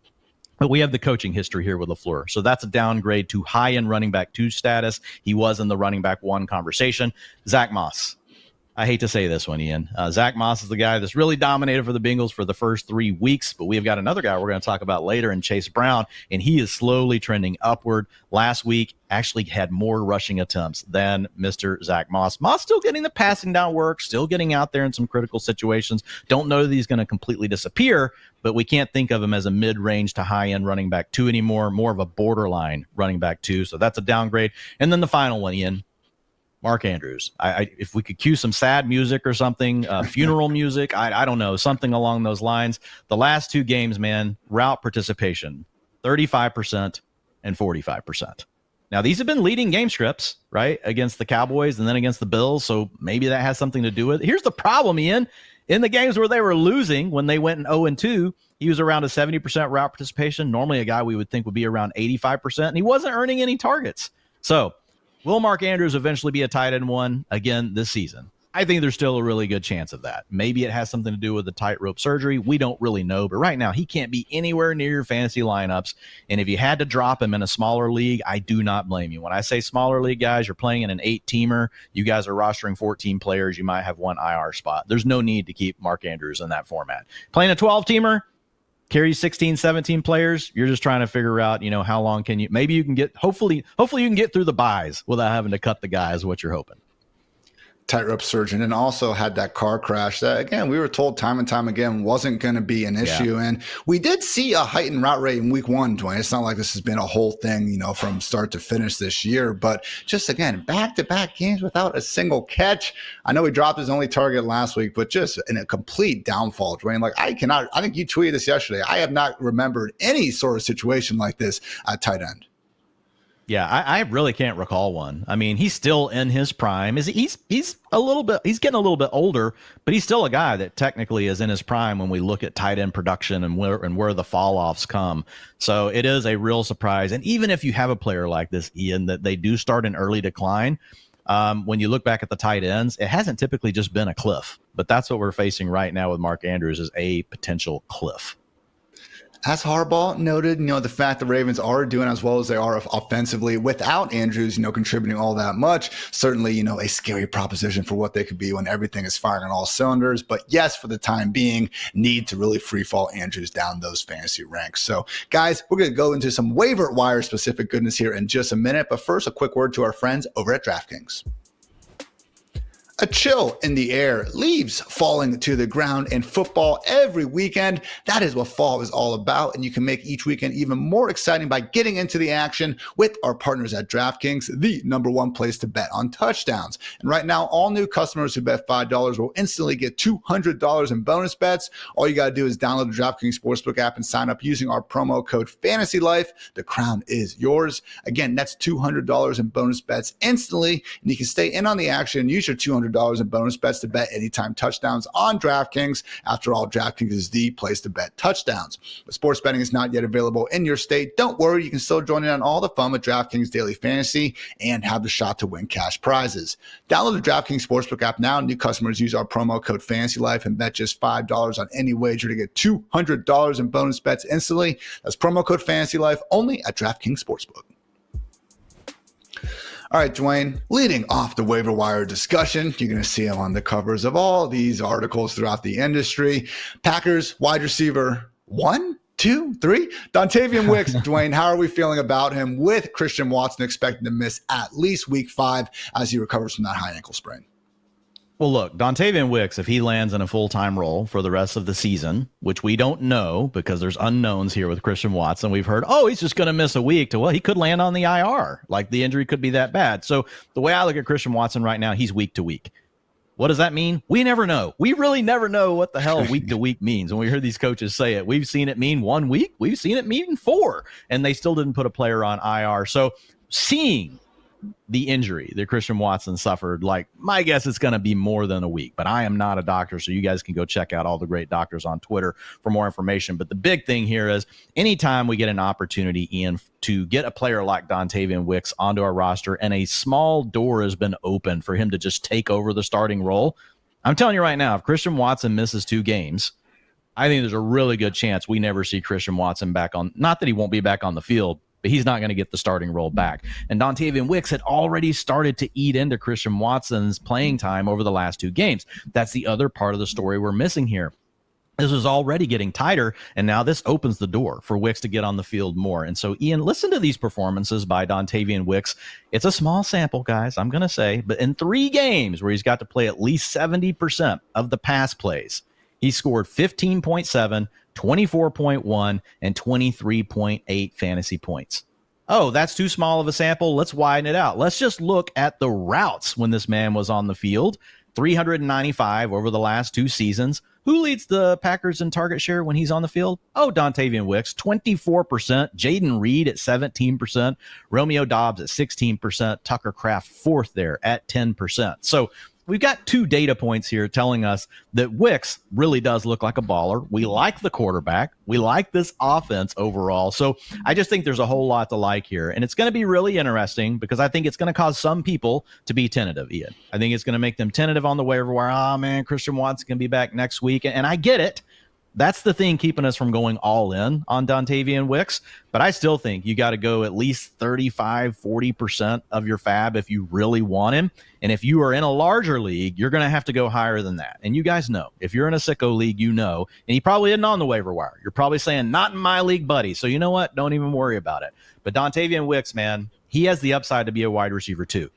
But we have the coaching history here with LaFleur. So that's a downgrade to high-end running back 2 status. He was in the running back 1 conversation. Zach Moss. I hate to say this one, Ian. Zach Moss is the guy that's really dominated for the Bengals for the first 3 weeks, but we've got another guy we're going to talk about later in Chase Brown, and he is slowly trending upward. Last week, actually had more rushing attempts than Mr. Zach Moss. Moss still getting the passing down work, still getting out there in some critical situations. Don't know that he's going to completely disappear, but we can't think of him as a mid-range to high-end running back 2 anymore, more of a borderline running back 2, so that's a downgrade. And then the final one, Ian. Mark Andrews. If we could cue some sad music or something, funeral music, I don't know, something along those lines. The last 2 games, man, route participation, 35% and 45%. Now, these have been leading game scripts, right, against the Cowboys and then against the Bills, so maybe that has something to do with it. Here's the problem, Ian. In the games where they were losing, when they went 0-2, he was around a 70% route participation. Normally a guy we would think would be around 85%, and he wasn't earning any targets. So, will Mark Andrews eventually be a tight end 1 again this season? I think there's still a really good chance of that. Maybe it has something to do with the tightrope surgery. We don't really know. But right now, he can't be anywhere near your fantasy lineups. And if you had to drop him in a smaller league, I do not blame you. When I say smaller league, guys, you're playing in an 8-teamer. You guys are rostering 14 players. You might have 1 IR spot. There's no need to keep Mark Andrews in that format. Playing a 12-teamer, carry 16, 17 players. You're just trying to figure out, how long can you, maybe you can get, hopefully you can get through the buys without having to cut the guys, what you're hoping. Tightrope surgeon, and also had that car crash that, again, we were told time and time again wasn't going to be an issue. Yeah. And we did see a heightened route rate in week 1, Dwayne. It's not like this has been a whole thing, from start to finish this year, but just, again, back-to-back games without a single catch. I know he dropped his only target last week, but just in a complete downfall, Dwayne. Like, I think you tweeted this yesterday. I have not remembered any sort of situation like this at tight end. Yeah, I really can't recall one. I mean, he's still in his prime. He's getting a little bit older, but he's still a guy that technically is in his prime when we look at tight end production and where the fall offs come. So it is a real surprise. And even if you have a player like this, Ian, that they do start an early decline, when you look back at the tight ends, it hasn't typically just been a cliff. But that's what we're facing right now with Mark Andrews, is a potential cliff. As Harbaugh noted, the fact the Ravens are doing as well as they are offensively without Andrews, contributing all that much, certainly, a scary proposition for what they could be when everything is firing on all cylinders. But yes, for the time being, need to really free fall Andrews down those fantasy ranks. So guys, we're going to go into some waiver wire specific goodness here in just a minute. But first, a quick word to our friends over at DraftKings. A chill in the air, leaves falling to the ground in football every weekend. That is what fall is all about, and you can make each weekend even more exciting by getting into the action with our partners at DraftKings, the #1 place to bet on touchdowns. And right now, all new customers who bet $5 will instantly get $200 in bonus bets. All you got to do is download the DraftKings Sportsbook app and sign up using our promo code FANTASYLIFE. The crown is yours. Again, that's $200 in bonus bets instantly, and you can stay in on the action and use your $200 in bonus bets to bet anytime touchdowns on DraftKings. After all, DraftKings is the place to bet touchdowns. But sports betting is not yet available in your state. Don't worry, you can still join in on all the fun with DraftKings Daily Fantasy and have the shot to win cash prizes. Download the DraftKings Sportsbook app now. New customers use our promo code FANTASYLIFE and bet just $5 on any wager to get $200 in bonus bets instantly. That's promo code FANTASYLIFE only at DraftKings Sportsbook. All right, Dwayne, leading off the waiver wire discussion, you're going to see him on the covers of all these articles throughout the industry. Packers wide receiver 1, 2, 3, Dontayvion Wicks. Dwayne, how are we feeling about him with Christian Watson expected to miss at least week 5 as he recovers from that high ankle sprain? Well, look, Dontayvion Wicks, if he lands in a full-time role for the rest of the season, which we don't know because there's unknowns here with Christian Watson. We've heard, he's just going to miss a week well, he could land on the IR. Like, the injury could be that bad. So the way I look at Christian Watson right now, he's week to week. What does that mean? We never know. We really never know what the hell week to week means. When we hear these coaches say it, we've seen it mean 1 week. We've seen it mean 4, and they still didn't put a player on IR. So seeing the injury that Christian Watson suffered, like, my guess it's going to be more than a week, but I am not a doctor, so you guys can go check out all the great doctors on Twitter for more information. But the big thing here is anytime we get an opportunity, Ian, to get a player like Dontayvion Wicks onto our roster and a small door has been open for him to just take over the starting role, I'm telling you right now, if Christian Watson misses 2 games, I think there's a really good chance we never see Christian Watson back on. Not that he won't be back on the field but he's not going to get the starting role back. And Dontayvion Wicks had already started to eat into Christian Watson's playing time over the last 2 games. That's the other part of the story we're missing here. This was already getting tighter, and now this opens the door for Wicks to get on the field more. And so, Ian, listen to these performances by Dontayvion Wicks. It's a small sample, guys, I'm going to say, but in 3 games where he's got to play at least 70% of the pass plays, he scored 15.7, 24.1, and 23.8 fantasy points. Oh, that's too small of a sample. Let's widen it out. Let's just look at the routes when this man was on the field. 395 over the last 2 seasons. Who leads the Packers in target share when he's on the field? Oh, Dontayvion Wicks, 24%. Jaden Reed at 17%. Romeo Doubs at 16%. Tucker Kraft 4th there at 10%. So we've got 2 data points here telling us that Wicks really does look like a baller. We like the quarterback. We like this offense overall. So I just think there's a whole lot to like here. And it's going to be really interesting because I think it's going to cause some people to be tentative, Ian. I think it's going to make them tentative on the waiver wire. Oh, man, Christian Watson can be back next week. And I get it. That's the thing keeping us from going all in on Dontayvion Wicks. But I still think you got to go at least 35, 40% of your fab if you really want him. And if you are in a larger league, you're going to have to go higher than that. And you guys know, if you're in a sicko league, you know, and he probably isn't on the waiver wire. You're probably saying, not in my league, buddy. So you know what? Don't even worry about it. But Dontayvion Wicks, man, he has the upside to be a wide receiver too.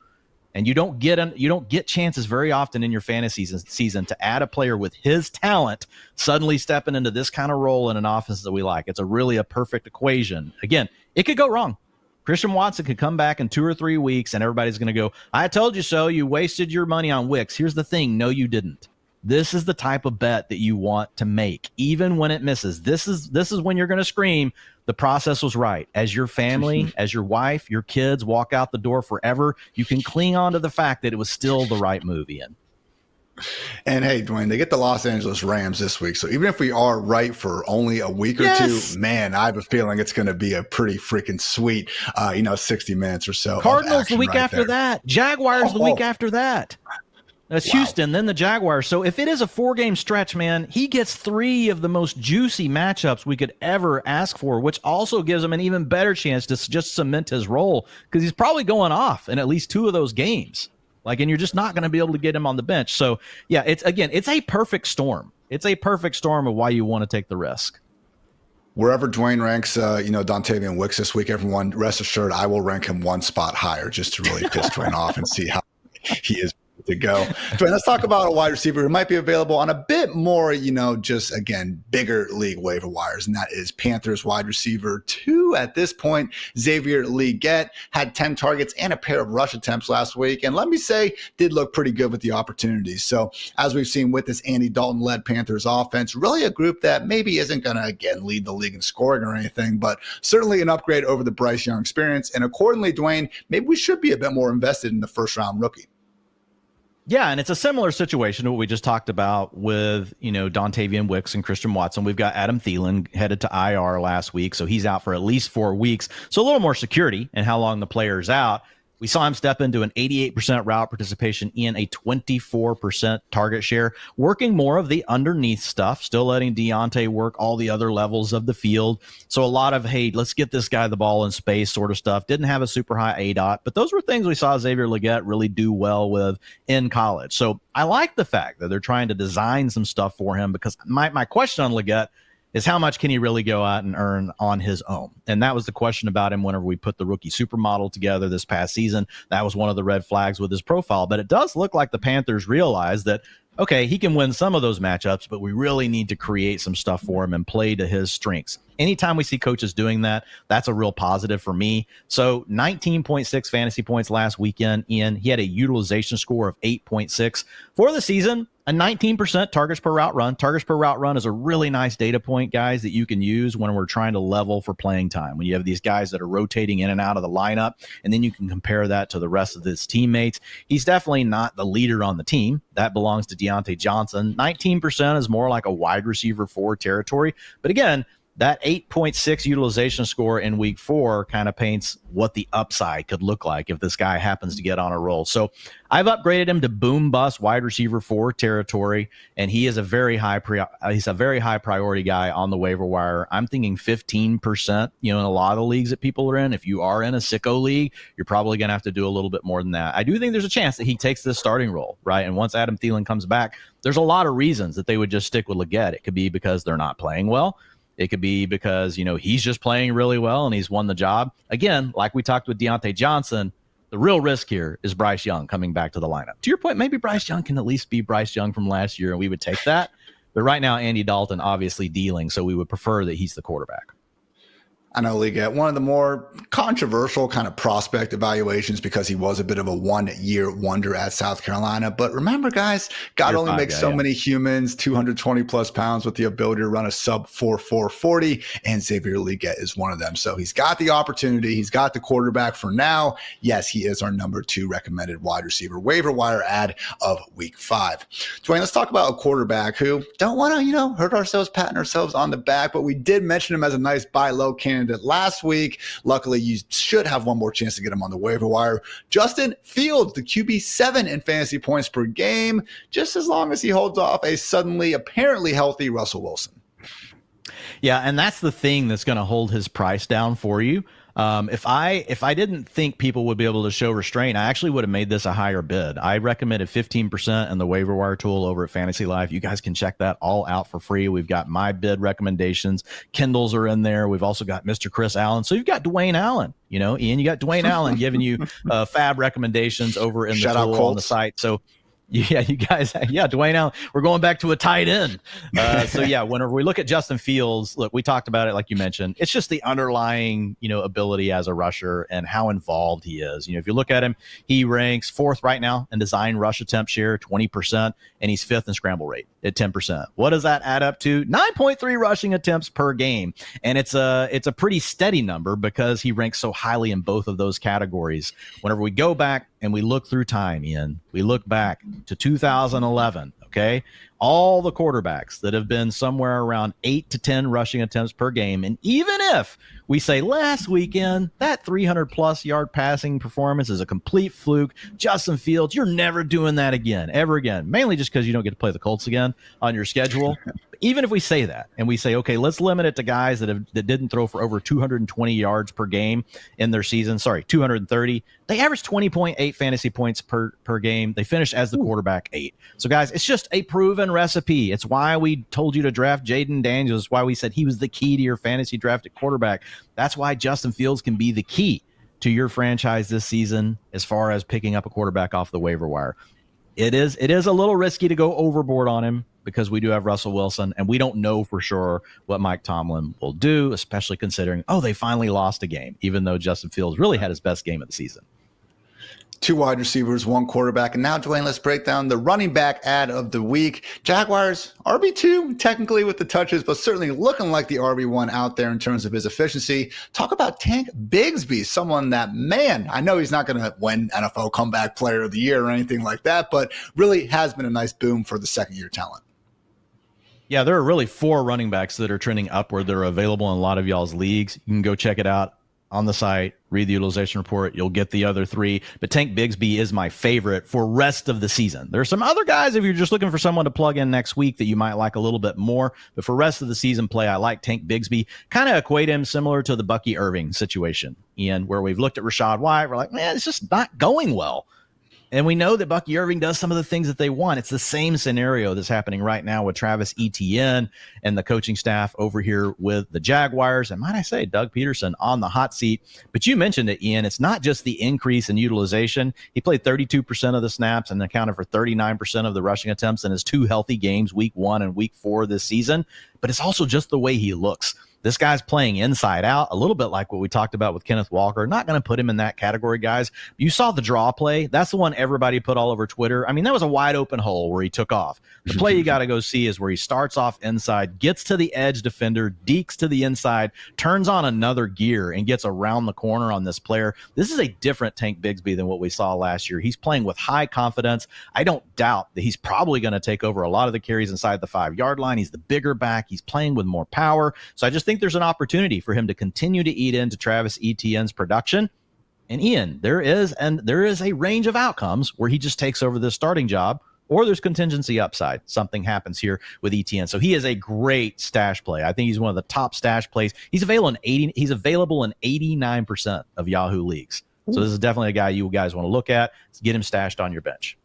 And you don't get chances very often in your fantasy season to add a player with his talent suddenly stepping into this kind of role in an offense that we like. It's a perfect equation. Again, it could go wrong. Christian Watson could come back in 2 or 3 weeks and everybody's going to go, I told you so. You wasted your money on Wicks. Here's the thing. No, you didn't. This is the type of bet that you want to make, even when it misses. This is when you're going to scream, the process was right. As your family, as your wife, your kids walk out the door forever, you can cling on to the fact that it was still the right move, Ian. And hey, Dwayne, they get the Los Angeles Rams this week. So even if we are right for only a week or 2, man, I have a feeling it's going to be a pretty freaking sweet, 60 minutes or so. Cardinals the week after that. Jaguars the week after that. That's Houston, then the Jaguars. So if it is a 4-game stretch, man, he gets 3 of the most juicy matchups we could ever ask for, which also gives him an even better chance to just cement his role because he's probably going off in at least 2 of those games. And you're just not going to be able to get him on the bench. So, yeah, it's a perfect storm. It's a perfect storm of why you want to take the risk. Wherever Dwayne ranks, Dontayvion Wicks this week, everyone rest assured I will rank him 1 spot higher just to really piss Dwayne off and see how he is to go. Dwayne, let's talk about a wide receiver who might be available on a bit more, just again, bigger league waiver wires, and that is Panthers wide receiver 2 at this point. Xavier Legette had 10 targets and a pair of rush attempts last week, and let me say, did look pretty good with the opportunities. So as we've seen with this Andy Dalton-led Panthers offense, really a group that maybe isn't going to, again, lead the league in scoring or anything, but certainly an upgrade over the Bryce Young experience. And accordingly, Dwayne, maybe we should be a bit more invested in the first-round rookie. Yeah, and it's a similar situation to what we just talked about with, Dontayvion Wicks and Christian Watson. We've got Adam Thielen headed to IR last week, so he's out for at least 4 weeks. So a little more security in how long the player's out. We saw him step into an 88% route participation in a 24% target share, working more of the underneath stuff, still letting Deontay work all the other levels of the field. So a lot of, hey, let's get this guy the ball in space sort of stuff. Didn't have a super high ADOT, but those were things we saw Xavier Legette really do well with in college. So I like the fact that they're trying to design some stuff for him because my question on Legette is how much can he really go out and earn on his own? And that was the question about him whenever we put the rookie supermodel together this past season. That was one of the red flags with his profile. But it does look like the Panthers realize that, okay, he can win some of those matchups, but we really need to create some stuff for him and play to his strengths. Anytime we see coaches doing that, that's a real positive for me. So 19.6 fantasy points last weekend. He had a utilization score of 8.6 for the season. A 19% targets per route run. Targets per route run is a really nice data point, guys, that you can use when we're trying to level for playing time. When you have these guys that are rotating in and out of the lineup, and then you can compare that to the rest of his teammates. He's definitely not the leader on the team. That belongs to Deontay Johnson. 19% is more like a wide receiver 4 territory. But again, that 8.6 utilization score in week 4 kind of paints what the upside could look like if this guy happens to get on a roll. So I've upgraded him to boom bust wide receiver 4 territory, and he is a very high priority guy on the waiver wire. I'm thinking 15%, in a lot of the leagues that people are in. If you are in a sicko league, you're probably going to have to do a little bit more than that. I do think there's a chance that he takes this starting role, right? And once Adam Thielen comes back, there's a lot of reasons that they would just stick with Leggett. It could be because they're not playing well. It could be because, he's just playing really well and he's won the job. Again, like we talked with Deontay Johnson, the real risk here is Bryce Young coming back to the lineup. To your point, maybe Bryce Young can at least be Bryce Young from last year, and we would take that. But right now, Andy Dalton obviously dealing, so we would prefer that he's the quarterback. I know Leggett, one of the more controversial kind of prospect evaluations because he was a bit of a one-year wonder at South Carolina. But remember, guys, God only makes so many humans, 220 plus pounds with the ability to run a sub 4.40, and Xavier Leggett is one of them. So he's got the opportunity. He's got the quarterback for now. Yes, he is our number 2 recommended wide receiver waiver wire ad of week 5. Dwayne, let's talk about a quarterback who don't want to, hurt ourselves, patting ourselves on the back, but we did mention him as a nice buy low candidate last week. Luckily, you should have one more chance to get him on the waiver wire. Justin Fields, the QB7 in fantasy points per game, just as long as he holds off a suddenly apparently healthy Russell Wilson. Yeah, and that's the thing that's going to hold his price down for you. If I didn't think people would be able to show restraint, I actually would have made this a higher bid. I recommended 15% in the waiver wire tool over at FantasyLife. You guys can check that all out for free. We've got my bid recommendations. Kindles are in there. We've also got Mr. Chris Allen. So you've got Dwayne Allen, Ian, you got Dwayne Allen giving you fab recommendations over in the tool on the site. So yeah, you guys, Dwayne Allen, we're going back to a tight end. Whenever we look at Justin Fields, look, we talked about it, like you mentioned, it's just the underlying, ability as a rusher and how involved he is. If you look at him, he ranks 4th right now in design rush attempt share, 20%, and he's 5th in scramble rate at 10%. What does that add up to? 9.3 rushing attempts per game. And it's a pretty steady number because he ranks so highly in both of those categories. Whenever we go back and we look through time, Ian, we look back to 2011, okay? All the quarterbacks that have been somewhere around 8 to 10 rushing attempts per game. And even if we say last weekend, that 300-plus yard passing performance is a complete fluke, Justin Fields, you're never doing that again, ever again, mainly just because you don't get to play the Colts again on your schedule. Even if we say that and we say, okay, let's limit it to guys that didn't throw for over 220 yards per game in their season, 230, they averaged 20.8 fantasy points per game. They finished as the quarterback 8. So, guys, it's just a proven recipe. It's why we told you to draft Jaden Daniels. It's why we said he was the key to your fantasy drafted quarterback. That's why Justin Fields can be the key to your franchise this season as far as picking up a quarterback off the waiver wire. It is a little risky to go overboard on him because we do have Russell Wilson, and we don't know for sure what Mike Tomlin will do, especially considering, they finally lost a game, even though Justin Fields really had his best game of the season. 2 wide receivers, 1 quarterback. And now, Dwayne, let's break down the running back ad of the week. Jaguars, RB2, technically with the touches, but certainly looking like the RB1 out there in terms of his efficiency. Talk about Tank Bigsby, someone that, man, I know he's not going to win NFL Comeback Player of the Year or anything like that, but really has been a nice boom for the second-year talent. Yeah, there are really 4 running backs that are trending upward that are available in a lot of y'all's leagues. You can go check it out on the site, read the utilization report. You'll get the other 3. But Tank Bigsby is my favorite for rest of the season. There's some other guys, if you're just looking for someone to plug in next week, that you might like a little bit more. But for rest of the season play, I like Tank Bigsby. Kind of equate him similar to the Bucky Irving situation, Ian, where we've looked at Rashad White. We're like, man, it's just not going well. And we know that Bucky Irving does some of the things that they want. It's the same scenario that's happening right now with Travis Etienne and the coaching staff over here with the Jaguars. And might I say, Doug Peterson on the hot seat. But you mentioned it, Ian. It's not just the increase in utilization. He played 32% of the snaps and accounted for 39% of the rushing attempts in his 2 healthy games, week 1 and week 4 this season. But it's also just the way he looks. This guy's playing inside out, a little bit like what we talked about with Kenneth Walker. Not going to put him in that category, guys. You saw the draw play. That's the one everybody put all over Twitter. I mean, that was a wide open hole where he took off. The play you got to go see is where he starts off inside, gets to the edge defender, dekes to the inside, turns on another gear, and gets around the corner on this player. This is a different Tank Bigsby than what we saw last year. He's playing with high confidence. I don't doubt that he's probably going to take over a lot of the carries inside the 5-yard line. He's the bigger back. He's playing with more power. So I just think think there's an opportunity for him to continue to eat into Travis Etienne's production. And Ian, there is a range of outcomes where he just takes over this starting job, or there's contingency upside. Something happens here with Etienne. So he is a great stash play. I think he's one of the top stash plays. He's available in 89% of Yahoo leagues. So this is definitely a guy you guys want to look at. Let's get him stashed on your bench.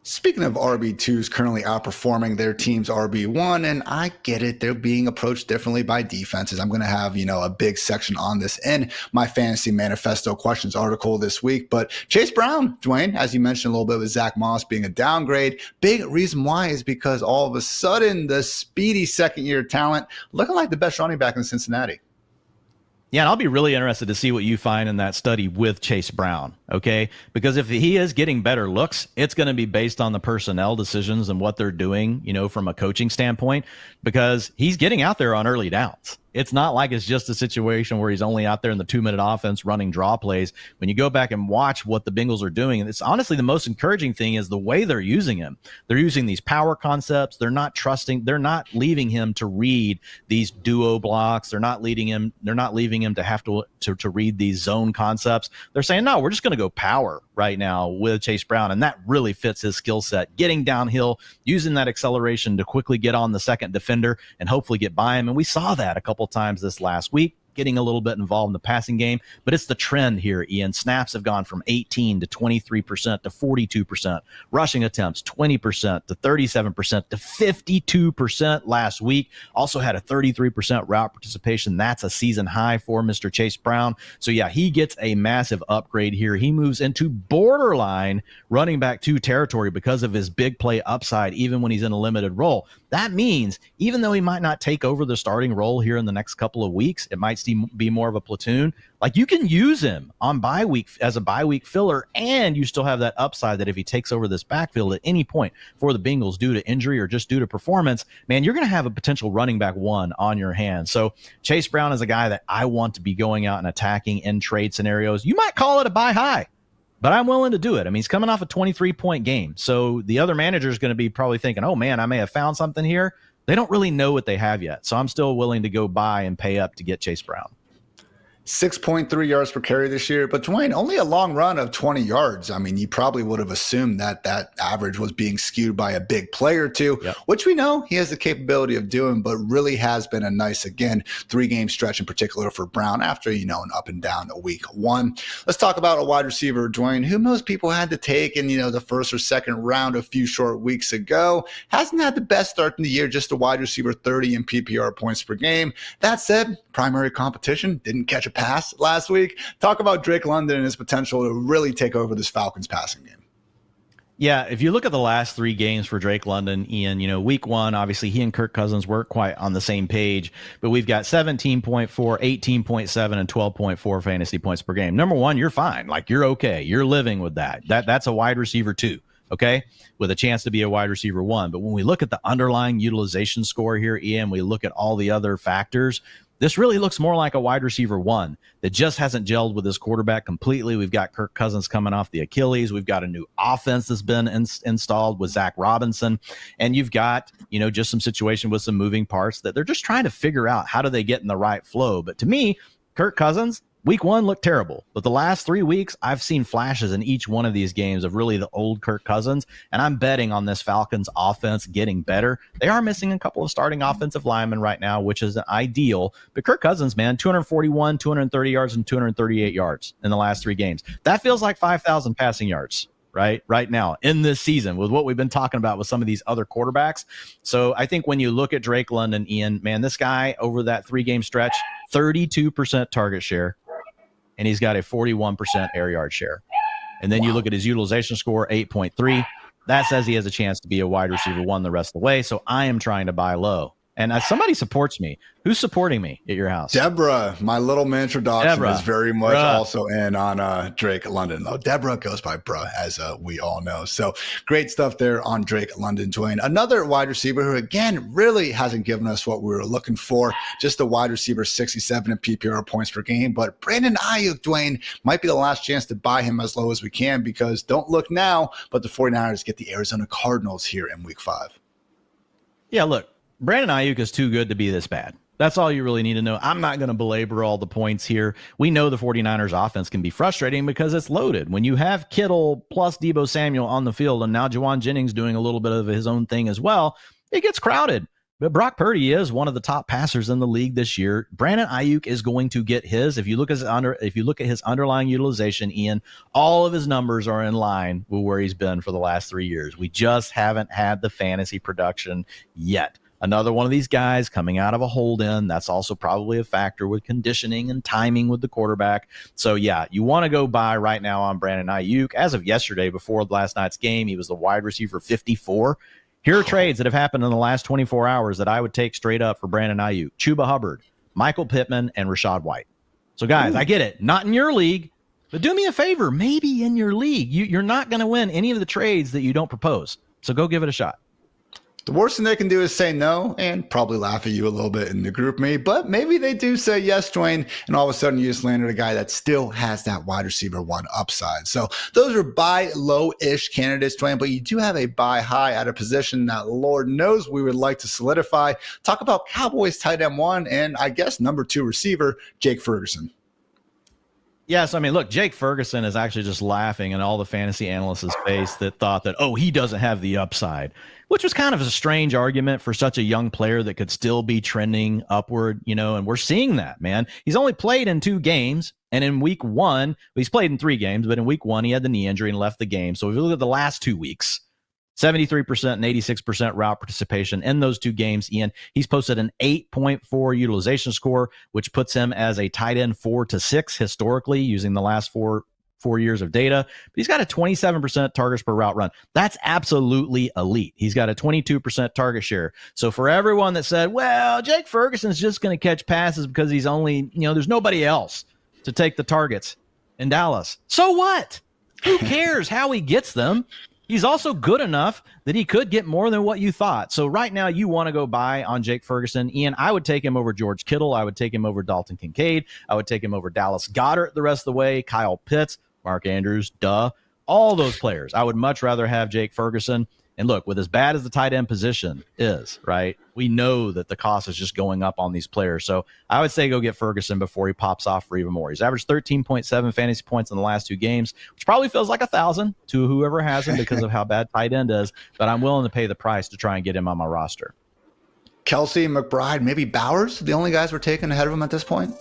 Speaking of RB2s currently outperforming their team's RB1, and I get it, they're being approached differently by defenses. I'm going to have, a big section on this in my Fantasy Manifesto questions article this week. But Chase Brown, Dwayne, as you mentioned a little bit with Zach Moss being a downgrade, big reason why is because all of a sudden the speedy second-year talent looking like the best running back in Cincinnati. Yeah, and I'll be really interested to see what you find in that study with Chase Brown, okay? Because if he is getting better looks, it's going to be based on the personnel decisions and what they're doing, from a coaching standpoint, because he's getting out there on early downs. It's not like it's just a situation where he's only out there in the 2-minute offense running draw plays. When you go back and watch what the Bengals are doing, and it's honestly the most encouraging thing is the way they're using him. They're using these power concepts. They're not leaving him to read these duo blocks. They're not leaving him to have to read these zone concepts. They're saying, no, we're just going to go power right now with Chase Brown. And that really fits his skill set, getting downhill, using that acceleration to quickly get on the second defender and hopefully get by him. And we saw that a couple times this last week, getting a little bit involved in the passing game. But it's the trend here, Ian. Snaps have gone from 18 to 23% to 42%. Rushing attempts, 20% to 37% to 52% last week. Also had a 33% route participation. That's a season high for Mr. Chase Brown. So, yeah, he gets a massive upgrade here. He moves into borderline running back 2 territory because of his big play upside, even when he's in a limited role. That means even though he might not take over the starting role here in the next couple of weeks, it might be more of a platoon. Like, you can use him on bye week as a bye week filler, and you still have that upside that if he takes over this backfield at any point for the Bengals due to injury or just due to performance, man, you're going to have a potential running back 1 on your hands. So Chase Brown is a guy that I want to be going out and attacking in trade scenarios. You might call it a buy high, but I'm willing to do it. I mean, he's coming off a 23-point game. So the other manager is going to be probably thinking, oh, man, I may have found something here. They don't really know what they have yet. So I'm still willing to go buy and pay up to get Chase Brown. 6.3 yards per carry this year, but Dwayne, only a long run of 20 yards. I mean, you probably would have assumed that average was being skewed by a big play or two, yep, which we know he has the capability of doing, but really has been a nice, again, 3-game stretch in particular for Brown after, an up and down a week 1. Let's talk about a wide receiver, Dwayne, who most people had to take in, the first or second round a few short weeks ago. Hasn't had the best start in the year, just a wide receiver 30 in PPR points per game. That said, primary competition, didn't catch a pass last week. Talk about Drake London and his potential to really take over this Falcons passing game. Yeah, if you look at the last 3 games for Drake London, Ian, week 1, obviously he and Kirk Cousins weren't quite on the same page, but we've got 17.4, 18.7, and 12.4 fantasy points per game. Number 1, you're fine. Like, you're okay. You're living with that. That's a wide receiver 2. Okay, with a chance to be a wide receiver 1. But when we look at the underlying utilization score here, Ian, we look at all the other factors. This really looks more like a wide receiver 1 that just hasn't gelled with his quarterback completely. We've got Kirk Cousins coming off the Achilles. We've got a new offense that's been installed with Zach Robinson. And you've got, just some situation with some moving parts that they're just trying to figure out how do they get in the right flow. But to me, Kirk Cousins, week 1 looked terrible, but the last 3 weeks, I've seen flashes in each one of these games of really the old Kirk Cousins, and I'm betting on this Falcons offense getting better. They are missing a couple of starting offensive linemen right now, which is ideal, but Kirk Cousins, man, 241, 230 yards, and 238 yards in the last 3 games. That feels like 5,000 passing yards. Right now in this season with what we've been talking about with some of these other quarterbacks. So I think when you look at Drake London, Ian, man, this guy over that 3-game stretch, 32% target share, and he's got a 41% air yard share. And then you look at his utilization score, 8.3. That says he has a chance to be a wide receiver 1 the rest of the way. So I am trying to buy low. And somebody supports me. Who's supporting me at your house? Deborah, my little miniature dachshund, is very much also in on Drake London. Though Deborah goes by bruh, as we all know. So great stuff there on Drake London, Dwayne. Another wide receiver who, again, really hasn't given us what we were looking for. Just a wide receiver, 67 in PPR points per game. But Brandon Ayuk, Dwayne, might be the last chance to buy him as low as we can because don't look now, but the 49ers get the Arizona Cardinals here in week 5. Yeah, look. Brandon Ayuk is too good to be this bad. That's all you really need to know. I'm not going to belabor all the points here. We know the 49ers offense can be frustrating because it's loaded. When you have Kittle plus Deebo Samuel on the field and now Juwan Jennings doing a little bit of his own thing as well, it gets crowded. But Brock Purdy is one of the top passers in the league this year. Brandon Ayuk is going to get his. If you look at his underlying utilization, Ian, all of his numbers are in line with where he's been for the last 3 years. We just haven't had the fantasy production yet. Another one of these guys coming out of a hold-in. That's also probably a factor with conditioning and timing with the quarterback. So, yeah, you want to go buy right now on Brandon Ayuk. As of yesterday, before last night's game, he was the wide receiver 54. Here are trades that have happened in the last 24 hours that I would take straight up for Brandon Ayuk. Chuba Hubbard, Michael Pittman, and Rashad White. So, guys, I get it. Not in your league, but do me a favor. Maybe in your league. You're not going to win any of the trades that you don't propose. So go give it a shot. The worst thing they can do is say no and probably laugh at you a little bit in the group me, but maybe they do say yes, Dwayne, and all of a sudden you just landed a guy that still has that wide receiver one upside. So those are buy low-ish candidates, Dwayne, but you do have a buy high at a position that Lord knows we would like to solidify. Talk about Cowboys tight end one and I guess number 2 receiver, Jake Ferguson. Yes, I mean, look, Jake Ferguson is actually just laughing in all the fantasy analysts' face that thought that, oh, he doesn't have the upside, which was kind of a strange argument for such a young player that could still be trending upward, and we're seeing that, man. He's only played in 2 games, and in week 1, he's played in 3 games, but in week 1, he had the knee injury and left the game. So if you look at the last 2 weeks, 73% and 86% route participation in those 2 games, Ian. He's posted an 8.4 utilization score, which puts him as a tight end 4 to 6 historically using the last four years of data. But he's got a 27% targets per route run. That's absolutely elite. He's got a 22% target share. So for everyone that said, well, Jake Ferguson's just going to catch passes because he's only, there's nobody else to take the targets in Dallas. So what? Who cares how he gets them? He's also good enough that he could get more than what you thought. So right now you want to go buy on Jake Ferguson. Ian, I would take him over George Kittle. I would take him over Dalton Kincaid. I would take him over Dallas Goedert the rest of the way, Kyle Pitts, Mark Andrews, all those players. I would much rather have Jake Ferguson. And look, with as bad as the tight end position is, right, we know that the cost is just going up on these players. So I would say go get Ferguson before he pops off for even more. He's averaged 13.7 fantasy points in the last 2 games, which probably feels like 1,000 to whoever has him because of how bad tight end is. But I'm willing to pay the price to try and get him on my roster. Kelsey, McBride, maybe Bowers, the only guys we're taking ahead of him at this point.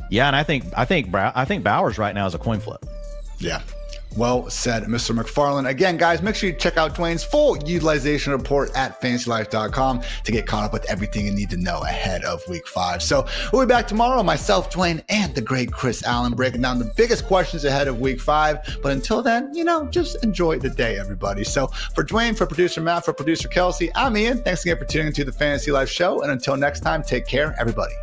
Yeah, and I think Bowers right now is a coin flip. Yeah. Well said, Mr. McFarland. Again, guys, make sure you check out Dwayne's full utilization report at FantasyLife.com to get caught up with everything you need to know ahead of week 5. So we'll be back tomorrow, myself, Dwayne, and the great Chris Allen, breaking down the biggest questions ahead of week 5. But until then, just enjoy the day, everybody. So for Dwayne, for producer Matt, for producer Kelsey, I'm Ian. Thanks again for tuning into the Fantasy Life Show. And until next time, take care, everybody.